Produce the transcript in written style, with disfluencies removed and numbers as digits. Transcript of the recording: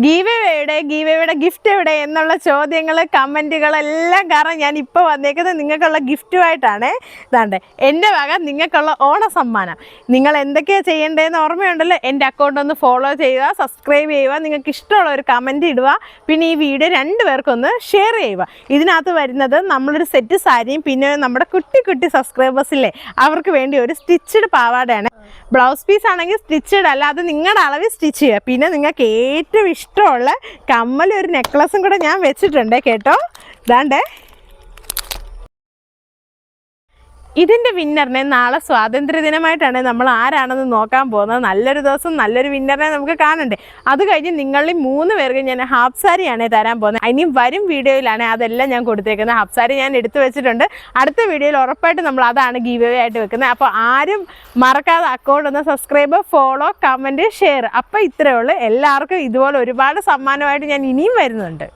ഗീവയുടെ gift എവിടെ എന്നുള്ള ചോദ്യങ്ങൾ കമൻറ്റുകളെല്ലാം കാരണം ഞാൻ ഇപ്പോൾ വന്നേക്കുന്നത് നിങ്ങൾക്കുള്ള ഗിഫ്റ്റുമായിട്ടാണ്. ഇതാണ്ട് എൻ്റെ വക നിങ്ങൾക്കുള്ള ഓണ സമ്മാനം. നിങ്ങൾ എന്തൊക്കെയാണ് ചെയ്യേണ്ടതെന്ന് ഓർമ്മയുണ്ടല്ലോ. എൻ്റെ അക്കൗണ്ട് ഒന്ന് ഫോളോ ചെയ്യുക, സബ്സ്ക്രൈബ് ചെയ്യുക, നിങ്ങൾക്ക് ഇഷ്ടമുള്ള ഒരു കമൻറ്റ് ഇടുക, പിന്നെ ഈ വീഡിയോ 2 പേർക്കൊന്ന് ഷെയർ ചെയ്യുക. ഇതിനകത്ത് വരുന്നത് നമ്മളൊരു സെറ്റ് സാരിയും പിന്നെ നമ്മുടെ കുട്ടി കുട്ടി സബ്സ്ക്രൈബേഴ്സില്ലേ അവർക്ക് വേണ്ടി ഒരു സ്റ്റിച്ചഡ് പാവാടയാണ്. ബ്ലൗസ് പീസ് ആണെങ്കിൽ സ്റ്റിച്ചഡ് അല്ല, അത് നിങ്ങളുടെ അളവിൽ സ്റ്റിച്ച് ചെയ്യുക. പിന്നെ നിങ്ങൾക്ക് ഏറ്റവും ഇഷ്ടമുള്ള കമ്മലും ഒരു നെക്ലസും കൂടെ ഞാൻ വെച്ചിട്ടുണ്ട് കേട്ടോ. ഇതാണ്ടേ ഇതിൻ്റെ വിന്നറിനെ നാളെ സ്വാതന്ത്ര്യ ദിനമായിട്ടാണ് നമ്മൾ ആരാണെന്ന് നോക്കാൻ പോകുന്നത്. നല്ലൊരു ദിവസം നല്ലൊരു വിന്നറിനെ നമുക്ക് കാണണ്ടേ. അത് കഴിഞ്ഞ് നിങ്ങളിൽ 3 പേർക്ക് ഞാൻ ഹാഫ് സാരിയാണ് തരാൻ പോകുന്നത്. ഇനിയും വരും വീഡിയോയിലാണ് അതെല്ലാം ഞാൻ കൊടുത്തേക്കുന്നത്. ഹാഫ് സാരി ഞാൻ എടുത്തു വെച്ചിട്ടുണ്ട്. അടുത്ത വീഡിയോയിൽ ഉറപ്പായിട്ട് നമ്മൾ അതാണ് ഗീവ് അവേ ആയിട്ട് വെക്കുന്നത്. അപ്പോൾ ആരും മറക്കാതെ അക്കൗണ്ട് ഒന്ന് സബ്സ്ക്രൈബ്, ഫോളോ, കമൻറ്റ്, ഷെയർ. അപ്പോൾ ഇത്രയേ ഉള്ളൂ. എല്ലാവർക്കും ഇതുപോലെ ഒരുപാട് സമ്മാനമായിട്ട് ഞാൻ ഇനിയും വരുന്നുണ്ട്.